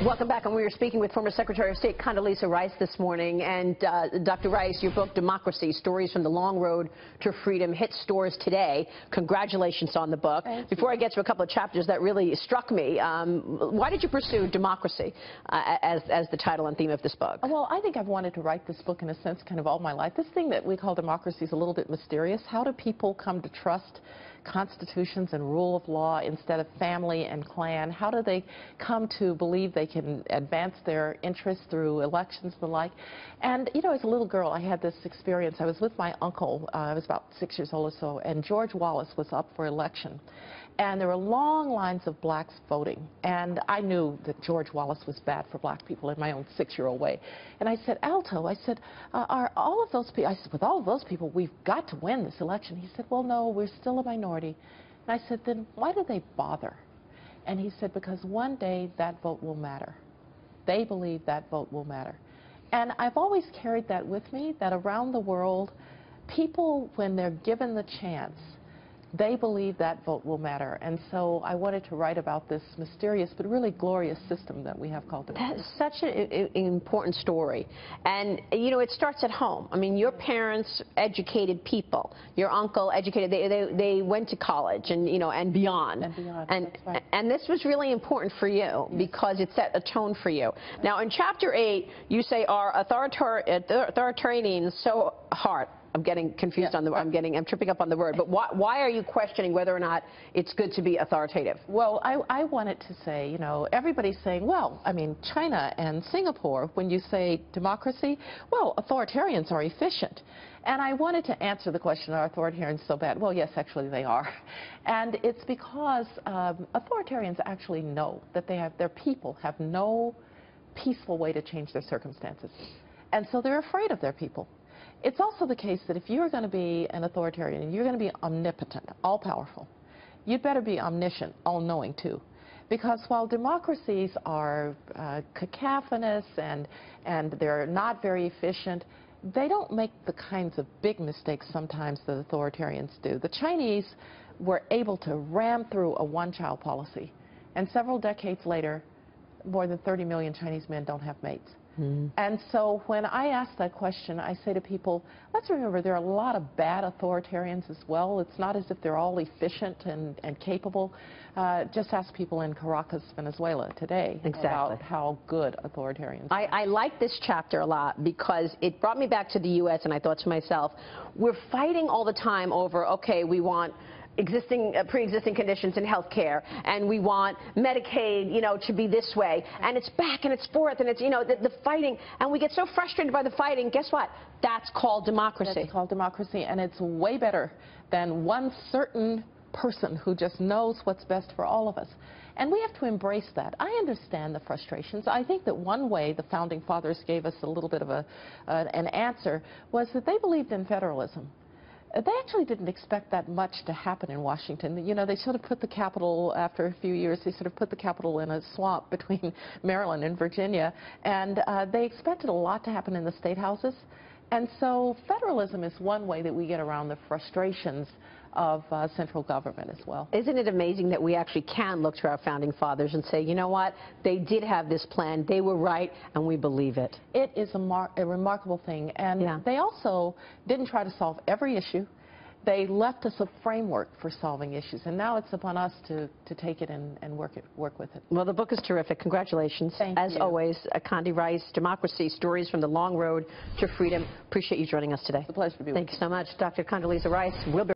Welcome back, and we are speaking with former Secretary of State Condoleezza Rice this morning. And Dr. Rice, your book, Democracy, Stories from the Long Road to Freedom, hits stores today. Congratulations on the book. Before I get to a couple of chapters that really struck me, why did you pursue democracy as the title and theme of this book? Well, I think I've wanted to write this book, in a sense, kind of all my life. This thing that we call democracy is a little bit mysterious. How do people come to trust constitutions and rule of law instead of family and clan? How do they come to believe they can advance their interests through elections and the like? And, you know, as a little girl, I had this experience. I was with my uncle. I was about 6 years old or so, and George Wallace was up for election. And there were long lines of blacks voting. And I knew that George Wallace was bad for black people in my own 6-year-old way. And I said, Alto, I said, are all of those people, I said, with all of those people, we've got to win this election. He said, well, no, we're still a minority. And I said, then why do they bother? And he said, because one day that vote will matter. They believe that vote will matter. And I've always carried that with me, that around the world, people, when they're given the chance, they believe that vote will matter. And so I wanted to write about this mysterious but really glorious system that we have called democracy. That's such an important story. And, you know, it starts at home. I mean, your parents educated people. Your uncle educated, they went to college and, you know, and beyond. And beyond, that's right. And this was really important for you because it set a tone for you. Now, in Chapter 8, you say, are authoritarians so hard? I'm getting confused on the. I'm tripping up on the word. But why are you questioning whether or not it's good to be authoritative? Well, I wanted to say, you know, everybody's saying, well, I mean, China and Singapore, when you say democracy, well, authoritarians are efficient. And I wanted to answer the question, are authoritarians so bad? Well, yes, actually they are. And it's because authoritarians actually know that their people have no peaceful way to change their circumstances. And so they're afraid of their people. It's also the case that if you're going to be an authoritarian and you're going to be omnipotent, all-powerful, you'd better be omniscient, all-knowing too. Because while democracies are cacophonous and they're not very efficient, they don't make the kinds of big mistakes sometimes that authoritarians do. The Chinese were able to ram through a one-child policy, and several decades later, more than 30 million Chinese men don't have mates. And so when I ask that question, I say to people, let's remember there are a lot of bad authoritarians as well. It's not as if they're all efficient and capable. Just ask people in Caracas, Venezuela today about how good authoritarians are. I like this chapter a lot because it brought me back to the U.S. and I thought to myself, we're fighting all the time over, okay, we want pre-existing conditions in health care, and we want Medicaid, you know, to be this way, and it's back and it's forth, and it's, you know, the fighting, and we get so frustrated by the fighting. Guess what? That's called democracy. That's called democracy, and it's way better than one certain person who just knows what's best for all of us. And we have to embrace that. I understand the frustrations. I think that one way the Founding Fathers gave us a little bit of an answer was that they believed in federalism. They actually didn't expect that much to happen in Washington. You know, they sort of put the Capitol, after a few years, they sort of put the Capitol in a swamp between Maryland and Virginia, and they expected a lot to happen in the state houses. And so federalism is one way that we get around the frustrations of central government as well. Isn't it amazing that we actually can look to our founding fathers and say, you know what, they did have this plan, they were right, and we believe it. It is a remarkable thing, and they also didn't try to solve every issue. They left us a framework for solving issues, and now it's upon us to take it and work with it. Well, the book is terrific. Congratulations. Thank you. As always, Condi Rice, Democracy, Stories from the Long Road to Freedom. Appreciate you joining us today. It's a pleasure to be with you. Thank you so much. Dr. Condoleezza Rice. We'll be